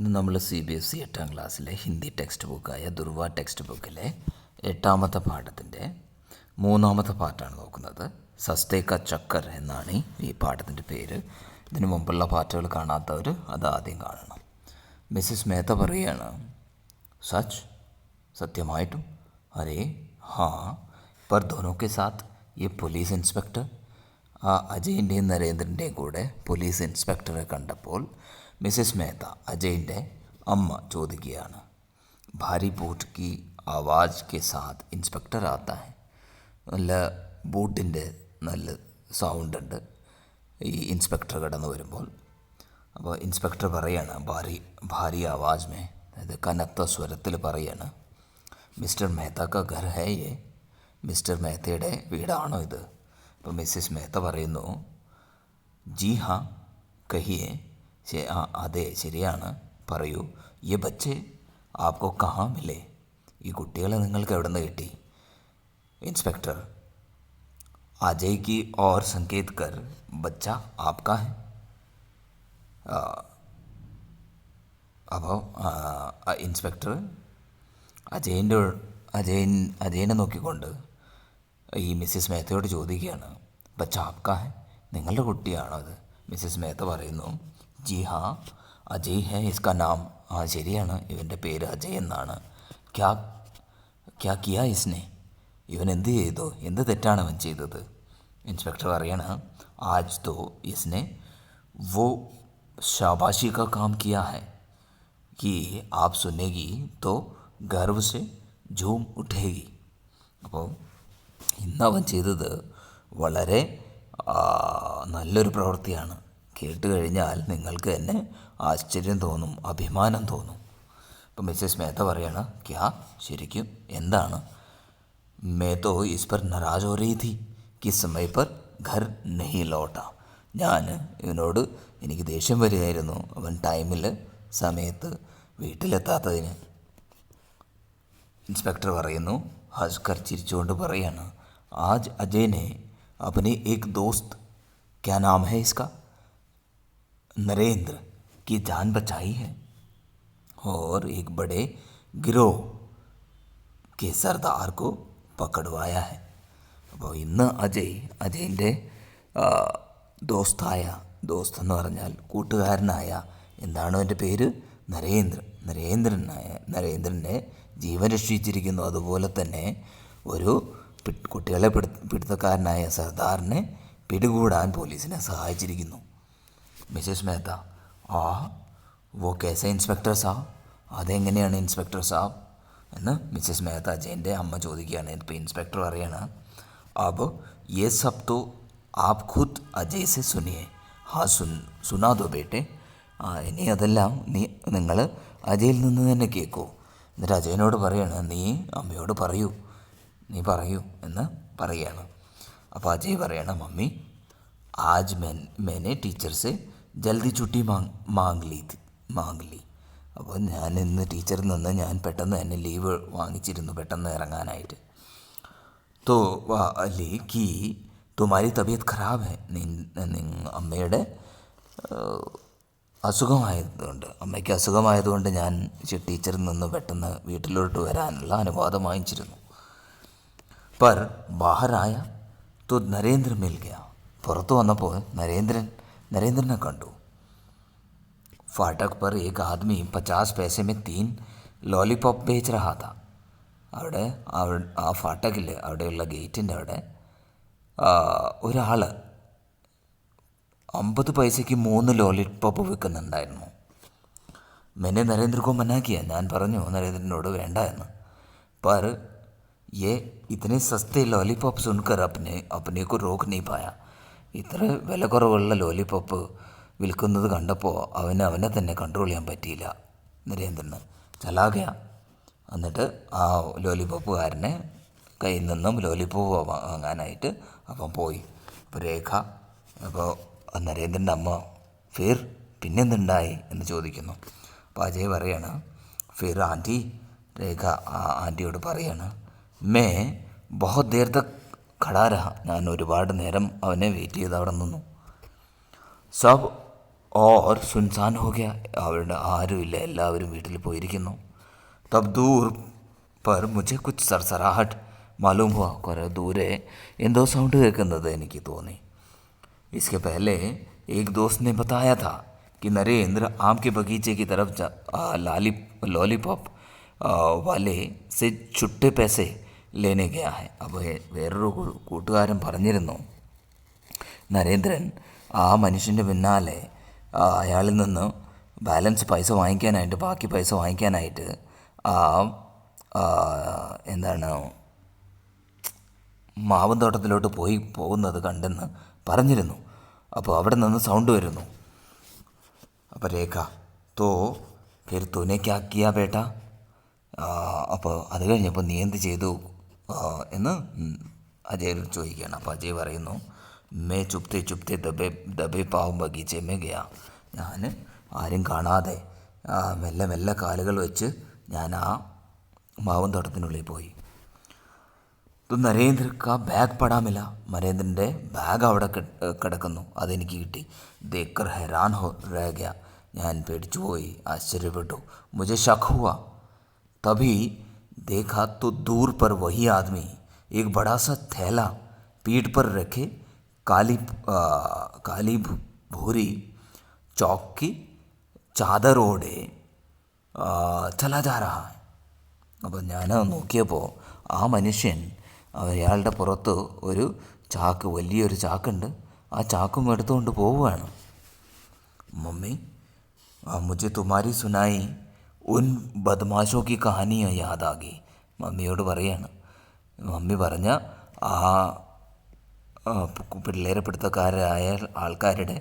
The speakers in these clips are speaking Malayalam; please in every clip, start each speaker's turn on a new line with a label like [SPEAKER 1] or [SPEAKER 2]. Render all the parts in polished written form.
[SPEAKER 1] ഇന്ന് നമ്മൾ CBSE 8ാം ക്ലാസ്സിലെ ഹിന്ദി ടെക്സ്റ്റ് ബുക്കായ ദുർവ ടെക്സ്റ്റ് ബുക്കിലെ 8ാമത്തെ പാഠത്തിൻ്റെ 3ാമത്തെ പാർട്ടാണ് നോക്കുന്നത്. സസ്തേ കാ ചക്കർ എന്നാണ് ഈ പാഠത്തിൻ്റെ പേര്. ഇതിനു മുമ്പുള്ള പാർട്ടുകൾ കാണാത്തവർ അത് ആദ്യം കാണണം. മിസ്സിസ് മേത്ത പറയുകയാണ്, സച്ച്, സത്യമായിട്ടും? അരേ ഹാ, പർ ദോനോ കെ സാത്ത് ഈ പോലീസ് ഇൻസ്പെക്ടർ. ആ അജയിൻ്റെയും നരേന്ദ്രൻ്റെയും കൂടെ പോലീസ് ഇൻസ്പെക്ടറെ കണ്ടപ്പോൾ മിസ്സിസ് മേത്ത അജയിൻ്റെ അമ്മ ചോദിക്കുകയാണ്, ഭാരി ബൂട്ട് കി ആവാജ് കെ സാത്ത് ഇൻസ്പെക്ടർ ആത്താ ഹെ. നല്ല ബൂട്ടിൻ്റെ നല്ല സൗണ്ടുണ്ട് ഈ ഇൻസ്പെക്ടർ കടന്നു വരുമ്പോൾ. അപ്പോൾ ഇൻസ്പെക്ടർ പറയാണ്, ഭാരി ആവാജ് മേ, അതായത് കനത്ത സ്വരത്തിൽ പറയാണ്, മിസ്റ്റർ മേത്ത കാ ഘർ ഹേ യേ, മിസ്റ്റർ മേത്തയുടെ വീടാണോ ഇത്? അപ്പോൾ മിസ്സിസ് മേത്ത പറയുന്നു, ജി ഹാ കഹിയേ, അതെ ശരിയാണ്, പറയൂ. യെ ബച്ചേ ആപ്കോ കഹാ മിലേ, ഈ കുട്ടികളെ നിങ്ങൾക്ക് എവിടെ നിന്ന് കിട്ടി? ഇൻസ്പെക്ടർ, അജയ് की और संकेत कर, बच्चा आपका है. അപ്പോൾ ഇൻസ്പെക്ടർ അജയനെ നോക്കിക്കൊണ്ട് ഈ മിസ്സിസ് മേത്തയോട് ചോദിക്കുകയാണ്, ബച്ച ആപ്കാ ഹെ, നിങ്ങളുടെ കുട്ടിയാണോ അത്? മിസ്സിസ് മേത്ത പറയുന്നു, ജി ഹാ അജയ് ഹെ ഇസ്കാ നാം, ആ ശരിയാണ്, ഇവൻ്റെ പേര് അജയ് എന്നാണ്. ക്യാ കിയാ ഇസ്നെ, ഇവൻ എന്ത് ചെയ്തു, എന്ത് തെറ്റാണ് അവൻ ചെയ്തത്? ഇൻസ്പെക്ടർ പറയാണ്, ആജ് തോ ഇസ്നെ വോ शाबाशी का काम किया है कि आप सुनेगी तो गर्व से झूम उठेगी. അപ്പോൾ ഇന്നവൻ ചെയ്തത് വളരെ നല്ലൊരു പ്രവൃത്തിയാണ്. കേട്ട് കഴിഞ്ഞാൽ നിങ്ങൾക്ക് തന്നെ ആശ്ചര്യം തോന്നും, അഭിമാനം തോന്നും. അപ്പോൾ മിസ്സസ് മേത്ത പറയാണ്, ക്യാ, ശരിക്കും എന്താണ്? मैं तो इस पर नाराज़ हो रही थी कि समय पर घर नहीं लौटा. ഞാൻ ഇവനോട് എനിക്ക് ദേഷ്യം വരികയായിരുന്നു, അവൻ ടൈമിൽ സമയത്ത് വീട്ടിലെത്താത്തതിന്. ഇൻസ്പെക്ടർ പറയുന്നു, ഹസ്കർ ചിരിച്ചുകൊണ്ട് പറയാണ്, ആജ് അജയനെ अपने एक दोस्त, क्या नाम है इसका, नरेंद्र की जान बचाई है और एक बड़े गिरोह के सरदार को पकड़वाया है. അപ്പോൾ ഇന്ന് അജയിൻ്റെ ദോസ്ത് എന്ന് പറഞ്ഞാൽ കൂട്ടുകാരനായ, എന്താണ് എൻ്റെ പേര്, നരേന്ദ്രനെ ജീവൻ രക്ഷിച്ചിരിക്കുന്നു. അതുപോലെ തന്നെ ഒരു കുട്ടികളെ പിടുത്തക്കാരനായ സർദാറിനെ പിടികൂടാൻ പോലീസിനെ സഹായിച്ചിരിക്കുന്നു. മിസ്സസ് മേത്ത, വോ കേസ ഇൻസ്പെക്ടർ സാബ്, അതെങ്ങനെയാണ് ഇൻസ്പെക്ടർ സാബ് എന്ന് മിസ്സസ് മേത്ത അജയൻ്റെ അമ്മ ചോദിക്കുകയാണ്. ഇപ്പോൾ ഇൻസ്പെക്ടർ പറയാണ്, അബ് യെ സബ് തോ ആപ് ഖുദ് അജയ് സെ സുനിയേ. ഹാ സുനാ ദോ ബേട്ടെ, ഇനി അതെല്ലാം നിങ്ങൾ അജയിൽ നിന്ന് തന്നെ കേൾക്കൂ. എന്നിട്ട് അജയനോട് പറയാണ്, നീ അമ്മയോട് പറയൂ എന്ന് പറയുകയാണ്. അപ്പോൾ അജയ് പറയണം, മമ്മി ആജ് മേനെ ടീച്ചർ സെ ജൽദി ചുട്ടി മാങ് ലി. അപ്പോൾ ഞാൻ ഇന്ന് ടീച്ചറിൽ നിന്ന് ഞാൻ പെട്ടെന്ന് തന്നെ ലീവ് വാങ്ങിച്ചിരുന്നു, പെട്ടെന്ന് ഇറങ്ങാനായിട്ട്. തോ അലി കി തുമാരി തബിയത്ത് ഖരാബ് ഹെ, അമ്മയുടെ അമ്മയ്ക്ക് അസുഖമായതുകൊണ്ട് ഞാൻ ടീച്ചറിൽ നിന്ന് പെട്ടെന്ന് വീട്ടിലോട്ട് വരാനുള്ള അനുവാദം വാങ്ങിച്ചിരുന്നു. पर बाहर आया तो नरेंद्र मिल गया. പുറത്തു വന്നപ്പോൾ നരേന്ദ്രനെ കണ്ടു. फाटक पर एक आदमी 50 पैसे में 3 लॉलीपॉप बेच रहा था. അവിടെ ആ ഫാട്ടക്കിൽ അവിടെയുള്ള ഗേറ്റിൻ്റെ അവിടെ ഒരാൾ 50 പൈസയ്ക്ക് 3 ലോലിപോപ്പ് വിൽക്കുന്നുണ്ടായിരുന്നു. മെന്നെ നരേന്ദ്രക്കോ മനാക്കിയ, ഞാൻ പറഞ്ഞു നരേന്ദ്രനോട് വേണ്ട എന്ന്. पर ये इतने सस्ते लॉलीपॉप सुनकर अपने को रोक नहीं पाया. ഇത്ര വില കുറവുള്ള ലോലിപോപ്പ് വിൽക്കുന്നത് കണ്ടപ്പോൾ അവനെ തന്നെ കൺട്രോൾ ചെയ്യാൻ പറ്റിയില്ല നരേന്ദ്രന്. ചലാകയ, എന്നിട്ട് ആ ലോലിപോപ്പുകാരനെ കയ്യിൽ നിന്നും ലോലിപോപ്പ് വാങ്ങാനായിട്ട് അവൻ പോയി. അപ്പോൾ രേഖ, അപ്പോൾ നരേന്ദ്രൻ്റെ അമ്മ, ഫിർ പിന്നെന്തുണ്ടായി എന്ന് ചോദിക്കുന്നു. അപ്പോൾ അജയ് പറയാണ്, ഫിർ ആൻറ്റി, രേഖ ആൻറ്റിയോട് പറയാണ്, മേ ബഹുത് ദേർ തക് ഖടാ രഹ, ഞാൻ ഒരുപാട് നേരം അവനെ വെയിറ്റ് ചെയ്ത് അവിടെ നിന്നു. സബ് और सुनसान हो गया. അവിടെ ആരുമില്ല, എല്ലാവരും വീട്ടിൽ പോയിരിക്കുന്നു. तब दूर पर मुझे कुछ सरसराहट मालूम हुआ. കുറേ ദൂരെ എന്തോ സൗണ്ട് കേൾക്കുന്നത് എനിക്ക് തോന്നി. इसके पहले एक दोस्त ने बताया था कि नरेंद्र आम के बगीचे की तरफ लॉलीपॉप वाले से छुट्टे पैसे लेने गया है. അപ്പോൾ വേറൊരു കൂട്ടുകാരൻ പറഞ്ഞിരുന്നു, നരേന്ദ്രൻ ആ മനുഷ്യൻ്റെ പിന്നാലെ അയാളിൽ നിന്ന് ബാലൻസ് പൈസ വാങ്ങിക്കാനായിട്ട്, ബാക്കി പൈസ വാങ്ങിക്കാനായിട്ട് എന്താണ് മാവും തോട്ടത്തിലോട്ട് പോകുന്നത് കണ്ടെന്ന് പറഞ്ഞിരുന്നു. അപ്പോൾ അവിടെ നിന്ന് സൗണ്ട് വരുന്നു. അപ്പോൾ രേഖ, തോ ഫിർ തൂനെ ക്യാ കിയാ ബേട്ട. അപ്പോൾ അത് കഴിഞ്ഞപ്പോൾ നീ എന്ത് ചെയ്തു എന്ന് അജയ് ചോദിക്കുകയാണ്. അപ്പോൾ അജയ് പറയുന്നു, മേ ചുപ്തെ ചുപ്തെ ദബേ പാവും ബഗീച്ചെ മേ ഗയാ. ഞാൻ ആരും കാണാതെ മെല്ലെ മെല്ലെ കാലുകൾ വെച്ച് ഞാൻ ആ മാവും തോട്ടത്തിനുള്ളിൽ പോയി. നരേന്ദ്ര കാ ബാഗ് പടാമില്ല. നരേന്ദ്രൻ്റെ ബാഗ് അവിടെ കിടക്കുന്നു, അതെനിക്ക് കിട്ടി. ദേക്കർ ഹെരാൻ രഹ ഗയ. ഞാൻ പേടിച്ചുപോയി, ആശ്ചര്യപ്പെട്ടു. മുझे शक हुआ. तभी देखा तो दूर पर वही आदमी एक बड़ा सा थैला पीठ पर रखे काली भूरी चौक की चादर ओढ़े चला जा रहा है. അപ്പോൾ ഞാൻ നോക്കിയപ്പോൾ ആ മനുഷ്യൻ അയാളുടെ പുറത്ത് ഒരു ചാക്ക്, വലിയൊരു ചാക്കുണ്ട്, ആ ചാക്കും എടുത്തുകൊണ്ട് പോവുകയാണ്. മമ്മി, മുझे तुम्हारी सुनाई ഉൻ ബദ്മാശോ കി കഹാനിയ യാദാകി. മമ്മിയോട് പറയാണ്, മമ്മി പറഞ്ഞ ആ പിള്ളേരെ പിടുത്തക്കാരായ ആൾക്കാരുടെ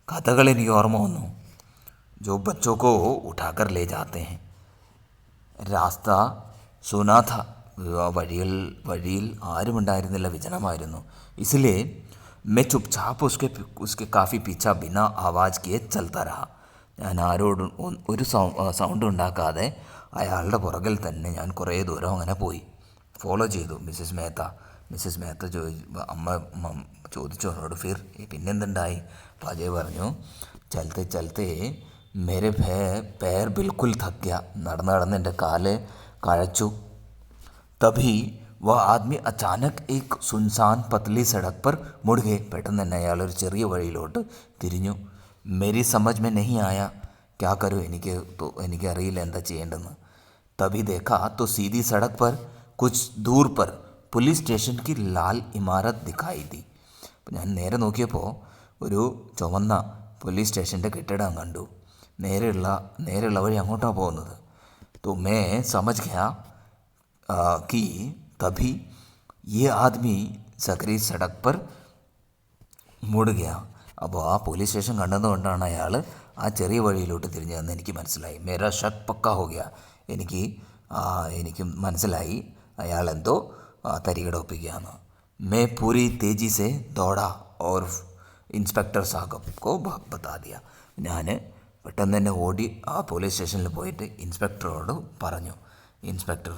[SPEAKER 1] കഥകൾ എനിക്ക് ഓർമ്മ വന്നു. ജോ ബച്ചോ കോ ഉഠാക്കർ ലേ ജാത്തെ ഹൈ. രാസ്ത സുനാഥ. വഴിയിൽ ആരുമുണ്ടായിരുന്നില്ല, വിജനമായിരുന്നു. ഇസിലേ മേ ചുപ്ചാപ്പ് ഉസ്കെ കാഫി പീച്ച ബിനാ ആവാജ് കിയെ ചൽത്താ രഹാ. ഞാൻ ആരോടും ഒരു സൗണ്ട് ഉണ്ടാക്കാതെ അയാളുടെ പുറകിൽ തന്നെ ഞാൻ കുറേ ദൂരം അങ്ങനെ പോയി, ഫോളോ ചെയ്തു. മിസ്സസ് മേത്ത അമ്മ ചോദിച്ചു അവനോട്, ഫിർ പിന്നെന്തുണ്ടായി? അപ്പോൾ അജയ് പറഞ്ഞു, ചലത്തെ ചലത്തെ മേരെ പേർ ബിൽക്കുൽ തക് ഗയ. നടന്ന് എൻ്റെ കാല് കഴച്ചു. തഭി വ ആദ്മി അച്ചാനക് ഏക് സുൻസാൻ പത്ലി സടക് പർ മുड़ ഗए. പെട്ടെന്ന് തന്നെ അയാളൊരു ചെറിയ വഴിയിലോട്ട് തിരിഞ്ഞു. മേരി സമജ് മേ നഹീ ആയ ക്യാ കരൂ. എനിക്കറിയില്ല എന്താ ചെയ്യേണ്ടെന്ന്. തഭി ദേഖാ തോ സീതി സടക് പർ കുച്ച് ദൂർ പർ പുലിസ് സ്റ്റേഷൻ കി ലാൽ ഇമാരത് ദിഖായി ദി. അപ്പം ഞാൻ നേരെ നോക്കിയപ്പോൾ ഒരു ചുവന്ന പോലീസ് സ്റ്റേഷൻ്റെ കെട്ടിടം കണ്ടു. നേരെയുള്ള വഴി അങ്ങോട്ടാണ് പോകുന്നത്. तो मैं समझ गया कि तभी ये आदमी सकरी सड़क पर മുड़ गया. അപ്പോൾ ആ പോലീസ് സ്റ്റേഷൻ കണ്ടതുകൊണ്ടാണ് അയാൾ ആ ചെറിയ വഴിയിലോട്ട് തിരിഞ്ഞതെന്ന് എനിക്ക് മനസ്സിലായി. മേരാ ഷക്ക് പക്കാ ഹോ ഗയ. എനിക്ക് മനസ്സിലായി അയാളെന്തോ തരികട ഒപ്പിക്കുകയാണ്. മേ പൂരി തേജി സെ ദോടാ ഓർ ഇൻസ്പെക്ടർ സാഹബ് കോ ബത്താ ദിയ. ഞാൻ പെട്ടെന്ന് തന്നെ ഓടി ആ പോലീസ് സ്റ്റേഷനിൽ പോയിട്ട് ഇൻസ്പെക്ടറോട് പറഞ്ഞു, ഇൻസ്പെക്ടർ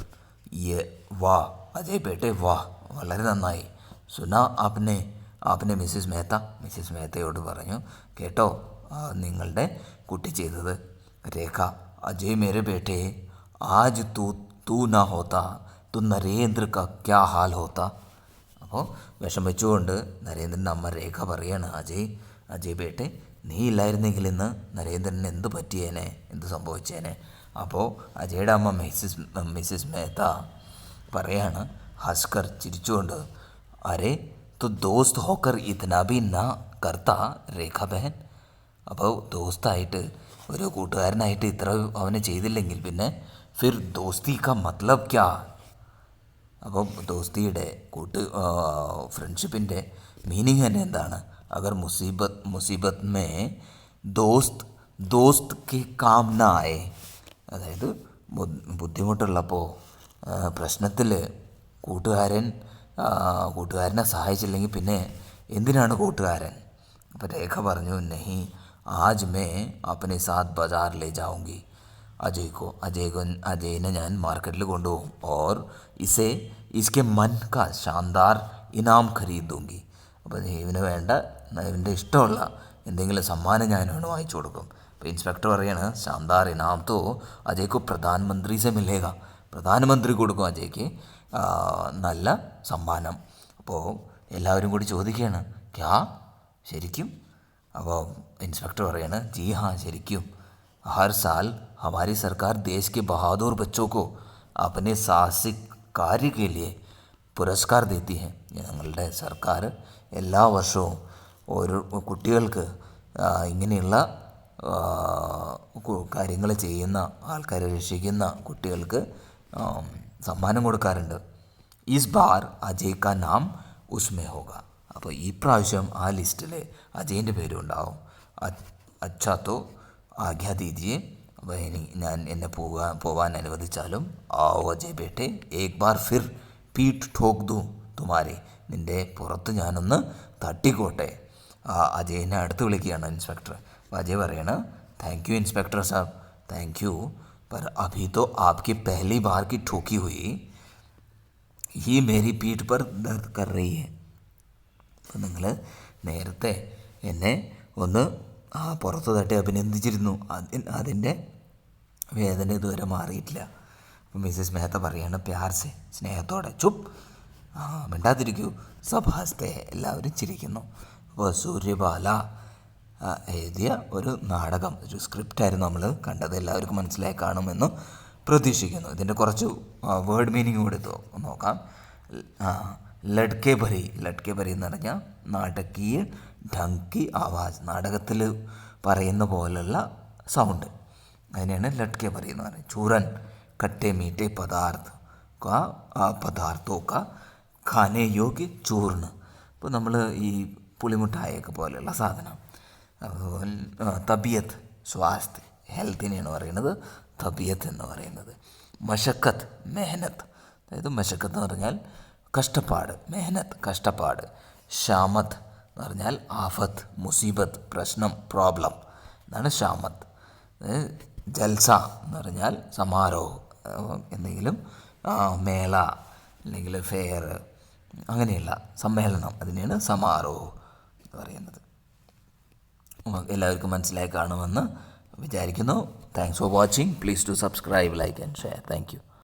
[SPEAKER 1] വാ അജയ് ബേട്ടെ വാ, വളരെ നന്നായി. സുന ആപ്നെ മിസ്സിസ് മേത്തയോട് പറഞ്ഞു, കേട്ടോ നിങ്ങളുടെ കുട്ടി ചെയ്തത്. രേഖ, അജയ് മേരെ ബേട്ടെ ആജ് തൂ നാ ഹോത്താ तो നരേന്ദ്ര കാ ക്യാ ഹാൽ ഹോത്താ. അപ്പോൾ വിഷമിച്ചുകൊണ്ട് നരേന്ദ്രൻ്റെ അമ്മ രേഖ പറയാണ്, അജയ് ബേട്ടെ നീ ഇല്ലായിരുന്നെങ്കിൽ ഇന്ന് നരേന്ദ്രന് എന്ത് പറ്റിയേനെ, എന്ത് സംഭവിച്ചേനെ. അപ്പോൾ അജയുടെ അമ്മ മിസ്സിസ് മേത്ത പറയാണ്, ഹസ്കർ ചിരിച്ചുകൊണ്ട്, അരേ तो दोस्त होकर इतना भी ना करता രേഖ ബഹൻ. അപ്പോൾ ദോസ്തായിട്ട്, ഒരു കൂട്ടുകാരനായിട്ട് ഇത്ര അവന് ചെയ്തില്ലെങ്കിൽ പിന്നെ ഫിർ ദോസ്തി കാ മത്ലബ് ക്യാ. അപ്പോൾ ദോസ്തിയുടെ ഫ്രണ്ട്ഷിപ്പിൻ്റെ മീനിങ് തന്നെ എന്താണ്? അഗർ മുസീബത്ത് മേ ദോസ്ത് കി കാം ന ആയേ. അതായത് ബുദ്ധിമുട്ടുള്ളപ്പോൾ പ്രശ്നത്തിൽ കൂട്ടുകാരനെ സഹായിച്ചില്ലെങ്കിൽ പിന്നെ എന്തിനാണ് കൂട്ടുകാരൻ? അപ്പോൾ രേഖ പറഞ്ഞു, നഹി ആജ് മേ അപ്പനെ സാത്ത് ബജാർ ലേ ജാऊंगी. അജയ്നെ ഞാൻ മാർക്കറ്റിൽ കൊണ്ടുപോകും. ഓർ ഇസ്കെ മൻ കാ ഷാൻദാർ ഇനാം ഖരീദൂങ്കി. അപ്പോൾ ഇവന് വേണ്ട, ഇവൻ്റെ ഇഷ്ടമുള്ള എന്തെങ്കിലും സമ്മാനം ഞാൻ അവന് വാങ്ങിച്ചു കൊടുക്കും. അപ്പോൾ ഇൻസ്പെക്ടർ പറയാണ് ശാന്താർ ഇനാം തോ അജയ്ക്ക് പ്രധാനമന്ത്രി സെ മിലേഗ, പ്രധാനമന്ത്രി കൊടുക്കും അജയ്ക്ക് നല്ല സമ്മാനം. അപ്പോൾ എല്ലാവരും കൂടി ചോദിക്കുകയാണ് ക്യാ, ശരിക്കും? അപ്പോൾ ഇൻസ്പെക്ടർ പറയാണ് ജി ഹാ, ശരിക്കും. हर साल हमारी सरकार देश के बहादुर बच्चों को अपने साहसिक कार्य के लिए പുരസ്കാർ देती है. ഞങ്ങളുടെ സർക്കാർ എല്ലാ വർഷവും ഓരോ കുട്ടികൾക്ക് ഇങ്ങനെയുള്ള കാര്യങ്ങൾ ചെയ്യുന്ന, ആൾക്കാരെ രക്ഷിക്കുന്ന കുട്ടികൾക്ക് സമ്മാനം കൊടുക്കാറുണ്ട്. ഇസ് ബാർ അജയ് കാ നാം ഉസ്മേ ഹോഗ. അപ്പോൾ ഈ പ്രാവശ്യം ആ ലിസ്റ്റിൽ അജയിൻ്റെ പേരും ഉണ്ടാവും. അച്ഛാ തോ ആജ്ഞാ ദീജിയെ, അപ്പോൾ എന്നെ പോവാൻ അനുവദിച്ചാലും. ആവോ അജയ് ബേട്ടെ, ഏക് ബാർ ഫിർ പീഠ് ഠോക് ദൂ തുമാരെ, നിൻ്റെ പുറത്ത് ഞാനൊന്ന് തട്ടിക്കോട്ടെ. അജയിനെ അടുത്ത് വിളിക്കുകയാണ് ഇൻസ്പെക്ടർ. അപ്പോൾ അജയ് പറയണം താങ്ക് യു ഇൻസ്പെക്ടർ സാബ്, താങ്ക് യു, पर अभी तो आपकी पहली बार की ठोकी हुई ही मेरी पीठ पर दर्द कर रही है. അപ്പോൾ നിങ്ങൾ നേരത്തെ എന്നെ ഒന്ന് പുറത്ത് തട്ടി അഭിനന്ദിച്ചിരുന്നു, അതിൻ്റെ വേദന ഇതുവരെ മാറിയിട്ടില്ല. അപ്പോൾ മിസ്സസ് മേത്ത പറയാണ് പ്യാർസെ, സ്നേഹത്തോടെ, ചുപ്പ്, മിണ്ടാതിരിക്കൂ, സബ് ഹസ്തേ, എല്ലാവരും ചിരിക്കുന്നു. അപ്പോൾ സൂര്യബാല എഴുതിയ ഒരു നാടകം, ഒരു സ്ക്രിപ്റ്റായിരുന്നു നമ്മൾ കണ്ടത്. എല്ലാവർക്കും മനസ്സിലായി കാണുമെന്ന് പ്രതീക്ഷിക്കുന്നു. ഇതിൻ്റെ കുറച്ച് വേർഡ് മീനിങ് കൂടി നോക്കാം. ലഡ്കെ ഭരി, ലഡ്കെ ഭരി എന്ന് പറഞ്ഞാൽ നാടകീയ ഢങ്കി ആവാസ്, നാടകത്തിൽ പറയുന്ന പോലുള്ള സൗണ്ട്, അതിനെയാണ് ലഡ്കെ ഭരി എന്ന് പറയുന്നത്. ചൂരൻ കട്ടെ മീറ്റെ പദാർത്ഥോ കാ ഖാനെ യോഗ്യ ചൂർണ്. ഇപ്പോൾ നമ്മൾ ഈ പുളിമുട്ടായൊക്കെ പോലെയുള്ള സാധനം. തബിയത്ത്, സ്വാസ്ഥ്യ, ഹെൽത്തിനെയാണ് പറയുന്നത് തബിയത്ത് എന്ന് പറയുന്നത്. മഷക്കത്ത്, മെഹനത്ത്, അതായത് മഷക്കത്ത് എന്ന് പറഞ്ഞാൽ കഷ്ടപ്പാട്, മെഹനത്ത് കഷ്ടപ്പാട്. ഷാമത്ത് എന്ന് പറഞ്ഞാൽ ആഫത്ത്, മുസീബത്ത്, പ്രശ്നം, പ്രോബ്ലം, എന്നാണ് ഷാമത്ത്. ജൽസ എന്ന് പറഞ്ഞാൽ സമാരോഹം, എന്തെങ്കിലും മേള അല്ലെങ്കിൽ ഫെയർ, അങ്ങനെയുള്ള സമ്മേളനം, അതിനെയാണ് സമാരോഹം എന്ന് പറയുന്നത്. എല്ലാവർക്കും മനസ്സിലായി കാണുമെന്ന് വിചാരിക്കുന്നു. Thanks for watching. Please to subscribe, like and share. Thank U.